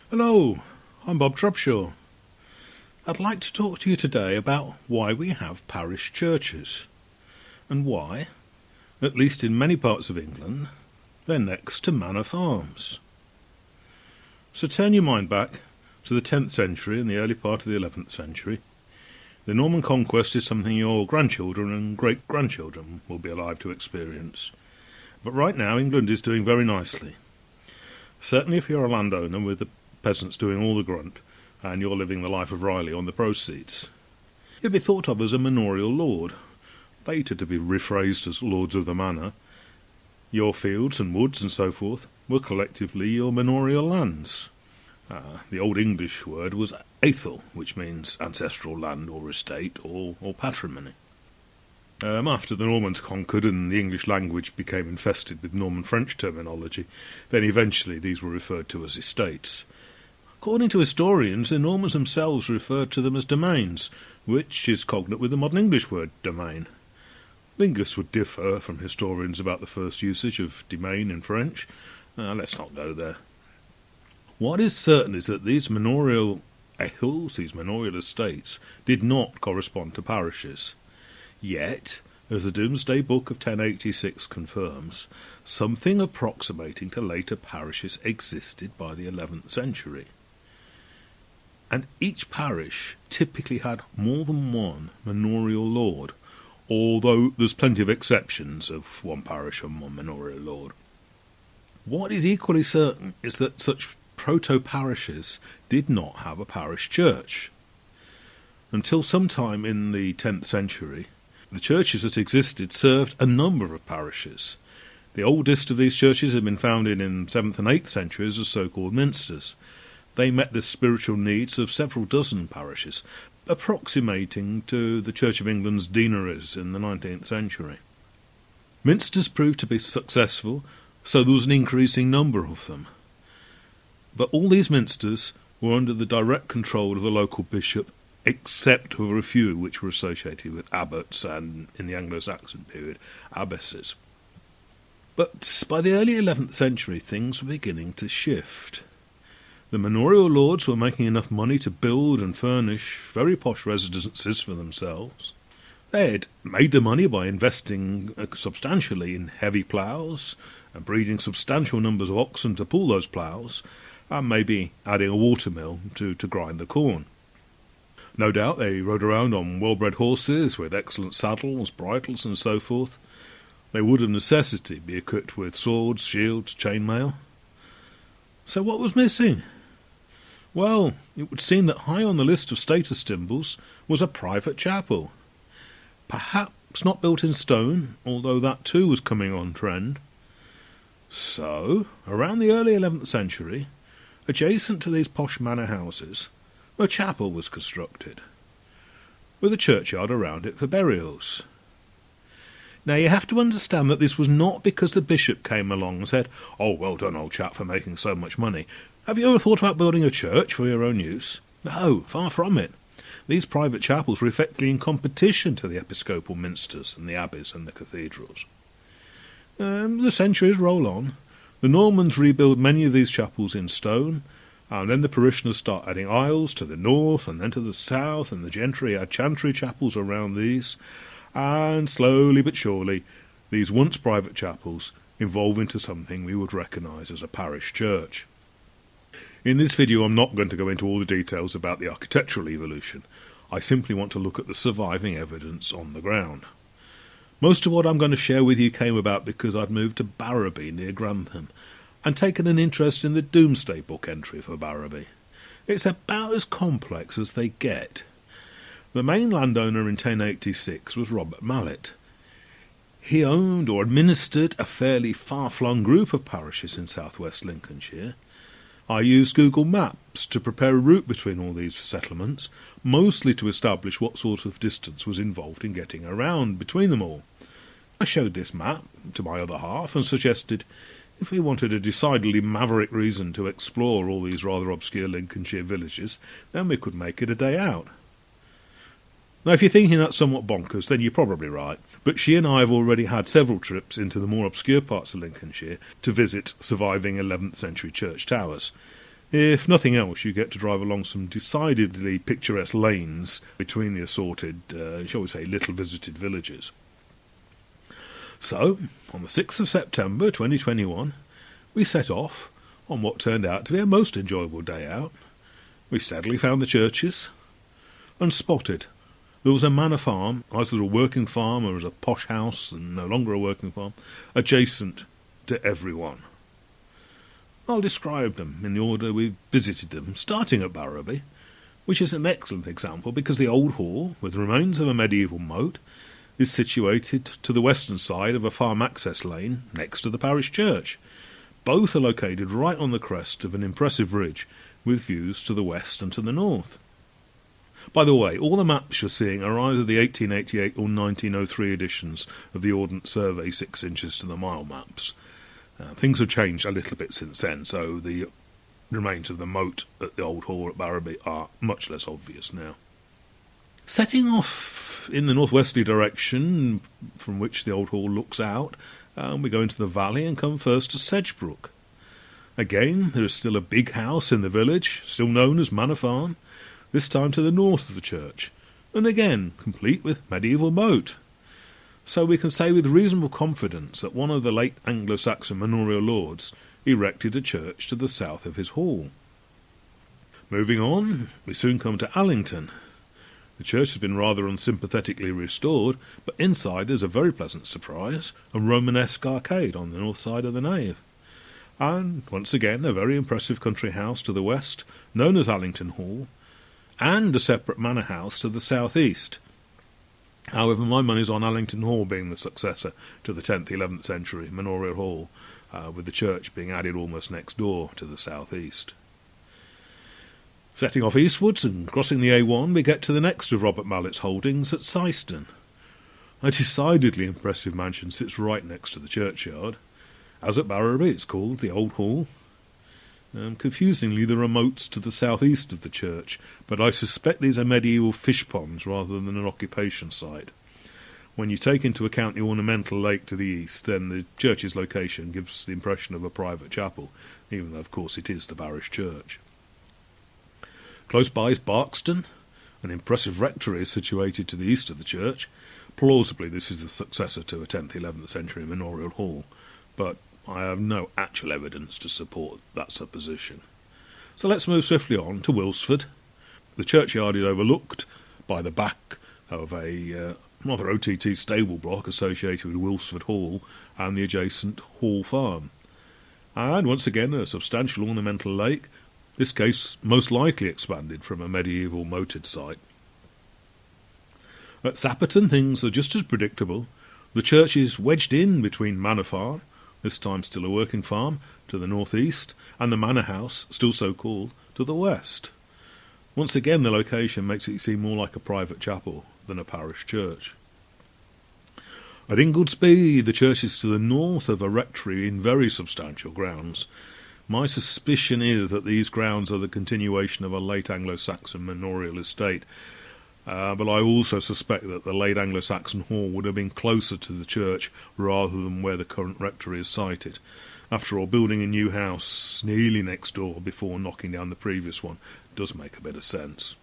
Hello, I'm Bob Trubshaw. I'd like to talk to you today about why we have parish churches, and why, at least in many parts of England, they're next to manor farms. So turn your mind back to the 10th century and the early part of the 11th century. The Norman conquest is something your grandchildren and great-grandchildren will be alive to experience. But right now England is doing very nicely. Certainly if you're a landowner with the peasants doing all the grunt, and you're living the life of Riley on the proceeds. You'd be thought of as a manorial lord, later to be rephrased as lords of the manor. Your fields and woods and so forth were collectively your manorial lands. The Old English word was aethel, which means ancestral land or estate or patrimony. After the Normans conquered and the English language became infested with Norman French terminology, then eventually these were referred to as estates. According to historians, the Normans themselves referred to them as domains, which is cognate with the modern English word domain. Linguists would differ from historians about the first usage of domain in French. Let's not go there. What is certain is that these manorial aethels, these manorial estates, did not correspond to parishes. Yet, as the Domesday Book of 1086 confirms, something approximating to later parishes existed by the 11th century. And each parish typically had more than one manorial lord, although there's plenty of exceptions of one parish and one manorial lord. What is equally certain is that such proto-parishes did not have a parish church. Until sometime in the 10th century, the churches that existed served a number of parishes. The oldest of these churches had been founded in 7th and 8th centuries as so-called minsters. They met the spiritual needs of several dozen parishes, approximating to the Church of England's deaneries in the 19th century. Minsters proved to be successful, so there was an increasing number of them. But all these minsters were under the direct control of the local bishop, except for a few which were associated with abbots and, in the Anglo-Saxon period, abbesses. But by the early 11th century things were beginning to shift. The manorial lords were making enough money to build and furnish very posh residences for themselves. They had made the money by investing substantially in heavy ploughs and breeding substantial numbers of oxen to pull those ploughs, and maybe adding a watermill to grind the corn. No doubt they rode around on well-bred horses with excellent saddles, bridles and so forth. They would of necessity be equipped with swords, shields, chainmail. So what was missing? Well, it would seem that high on the list of status symbols was a private chapel. Perhaps not built in stone, although that too was coming on trend. So, around the early 11th century, adjacent to these posh manor houses, a chapel was constructed, with a churchyard around it for burials. Now you have to understand that this was not because the bishop came along and said, "Oh, well done, old chap, for making so much money. Have you ever thought about building a church for your own use?" No, far from it. These private chapels were effectively in competition to the episcopal minsters and the abbeys and the cathedrals. The centuries roll on. The Normans rebuild many of these chapels in stone, and then the parishioners start adding aisles to the north and then to the south, and the gentry add chantry chapels around these, and slowly but surely these once private chapels evolve into something we would recognise as a parish church. In this video I'm not going to go into all the details about the architectural evolution. I simply want to look at the surviving evidence on the ground. Most of what I'm going to share with you came about because I'd moved to Barrowby near Grantham and taken an interest in the Domesday Book entry for Barrowby. It's about as complex as they get. The main landowner in 1086 was Robert Mallet. He owned or administered a fairly far-flung group of parishes in southwest Lincolnshire. I used Google Maps to prepare a route between all these settlements, mostly to establish what sort of distance was involved in getting around between them all. I showed this map to my other half and suggested if we wanted a decidedly maverick reason to explore all these rather obscure Lincolnshire villages, then we could make it a day out. Now, if you're thinking that's somewhat bonkers, then you're probably right, but she and I have already had several trips into the more obscure parts of Lincolnshire to visit surviving 11th century church towers. If nothing else, you get to drive along some decidedly picturesque lanes between the assorted, shall we say, little visited villages. So, on the 6th of September 2021, we set off on what turned out to be a most enjoyable day out. We steadily found the churches and spotted there was a manor farm, either a working farm or as a posh house and no longer a working farm, adjacent to every one. I'll describe them in the order we visited them, starting at Barrowby, which is an excellent example because the old hall, with remains of a medieval moat, is situated to the western side of a farm access lane next to the parish church. Both are located right on the crest of an impressive ridge with views to the west and to the north. By the way, all the maps you're seeing are either the 1888 or 1903 editions of the Ordnance Survey 6 inches to the mile maps. Things have changed a little bit since then, so the remains of the moat at the old hall at Barrowby are much less obvious now. Setting off in the northwesterly direction from which the old hall looks out, we go into the valley and come first to Sedgebrook. Again, there is still a big house in the village, still known as Manor Farm, this time to the north of the church, and again complete with medieval moat. So we can say with reasonable confidence that one of the late Anglo-Saxon manorial lords erected a church to the south of his hall. Moving on, we soon come to Allington. The church has been rather unsympathetically restored, but inside there's a very pleasant surprise, a Romanesque arcade on the north side of the nave. And, once again, a very impressive country house to the west, known as Allington Hall, and a separate manor house to the south-east. However, my money's on Allington Hall being the successor to the 10th, 11th century manorial hall, with the church being added almost next door to the south-east. Setting off eastwards and crossing the A1, we get to the next of Robert Mallet's holdings at Syston. A decidedly impressive mansion sits right next to the churchyard. As at Barrowby, it's called the Old Hall. Confusingly, there are moats to the south-east of the church, but I suspect these are medieval fish ponds rather than an occupation site. When you take into account the ornamental lake to the east, then the church's location gives the impression of a private chapel, even though, of course, it is the parish church. Close by is Barkston. An impressive rectory is situated to the east of the church. Plausibly, this is the successor to a 10th, 11th century manorial hall, but I have no actual evidence to support that supposition. So let's move swiftly on to Wilsford. The churchyard is overlooked by the back of a rather OTT stable block associated with Wilsford Hall and the adjacent Hall Farm. And once again a substantial ornamental lake, this case most likely expanded from a medieval moated site. At Sapperton things are just as predictable. The church is wedged in between Manor Farm, this time still a working farm, to the north-east, and the manor house, still so called, to the west. Once again the location makes it seem more like a private chapel than a parish church. At Ingoldsby the church is to the north of a rectory in very substantial grounds. My suspicion is that these grounds are the continuation of a late Anglo-Saxon manorial estate, but I also suspect that the late Anglo-Saxon hall would have been closer to the church rather than where the current rectory is sited. After all, building a new house nearly next door before knocking down the previous one does make a bit of sense.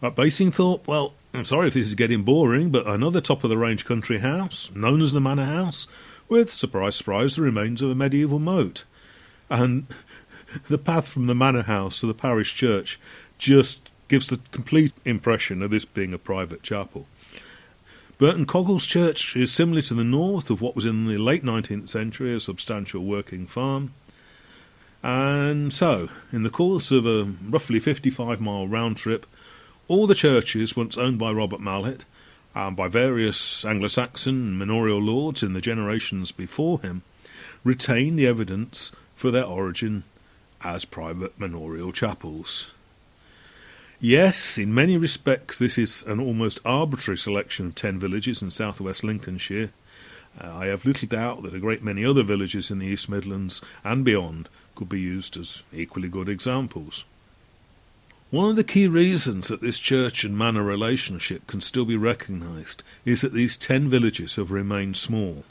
At Bassingthorpe, well, I'm sorry if this is getting boring, but another top-of-the-range country house, known as the Manor House, with, surprise, surprise, the remains of a medieval moat. And the path from the manor house to the parish church just gives the complete impression of this being a private chapel. Burton Coggles Church is similar to the north of what was in the late 19th century a substantial working farm. And so, in the course of a roughly 55-mile round trip, all the churches once owned by Robert Mallet, and by various Anglo-Saxon and manorial lords in the generations before him, retain the evidence for their origin as private manorial chapels. Yes, in many respects this is an almost arbitrary selection of 10 villages in southwest Lincolnshire. I have little doubt that a great many other villages in the East Midlands and beyond could be used as equally good examples. One of the key reasons that this church and manor relationship can still be recognised is that these 10 villages have remained small.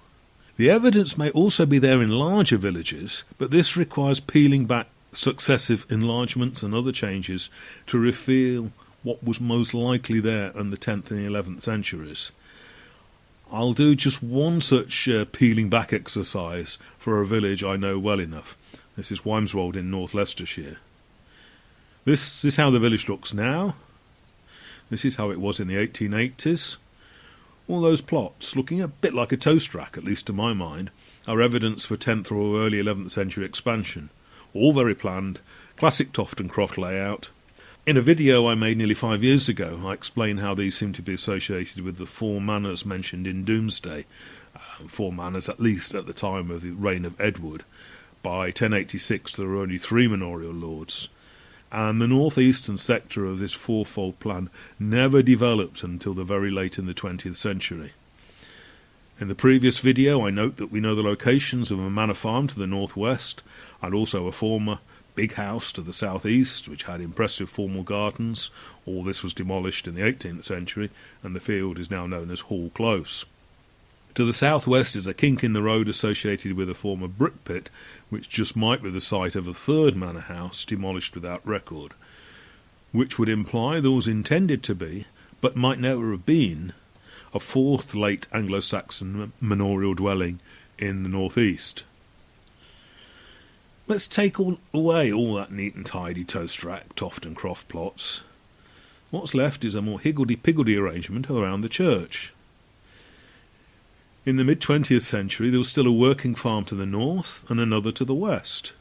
The evidence may also be there in larger villages, but this requires peeling back successive enlargements and other changes to reveal what was most likely there in the 10th and 11th centuries. I'll do just one such peeling back exercise for a village I know well enough. This is Wymeswold in North Leicestershire. This is how the village looks now. This is how it was in the 1880s. All those plots, looking a bit like a toast rack, at least to my mind, are evidence for 10th or early 11th century expansion. All very planned, classic Toft and Croft layout. In a video I made nearly 5 years ago, I explained how these seem to be associated with the four manors mentioned in Domesday, four manors at least at the time of the reign of Edward. By 1086 there were only 3 manorial lords, and the north-eastern sector of this fourfold plan never developed until the very late in the 20th century. In the previous video I note that we know the locations of a manor farm to the northwest, and also a former big house to the southeast, which had impressive formal gardens. All this was demolished in the 18th century, and the field is now known as Hall Close. To the southwest is a kink in the road associated with a former brick pit, which just might be the site of a third manor house demolished without record, which would imply there was intended to be, but might never have been, a fourth late Anglo-Saxon manorial dwelling in the northeast. Let's take away all that neat and tidy toast rack, Toft and Croft plots. What's left is a more higgledy-piggledy arrangement around the church. In the mid-20th century there was still a working farm to the north and another to the west,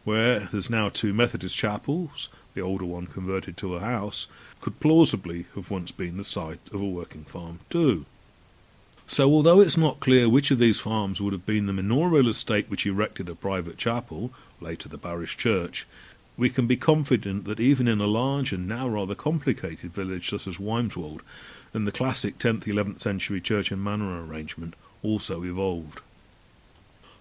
where there's now 2 Methodist chapels, the older one converted to a house, could plausibly have once been the site of a working farm too. So although it's not clear which of these farms would have been the manorial estate which erected a private chapel, later the parish church, we can be confident that even in a large and now rather complicated village such as Wymeswold, and the classic 10th-11th century church and manor arrangement also evolved.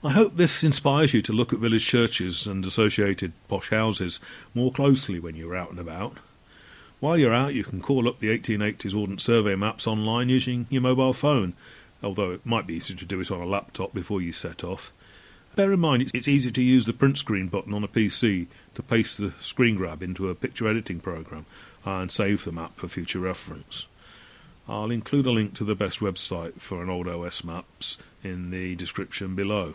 I hope this inspires you to look at village churches and associated posh houses more closely when you're out and about. While you're out, you can call up the 1880s Ordnance Survey maps online using your mobile phone, although it might be easier to do it on a laptop before you set off. Bear in mind it's easy to use the print screen button on a PC to paste the screen grab into a picture editing program and save the map for future reference. I'll include a link to the best website for an old OS maps in the description below.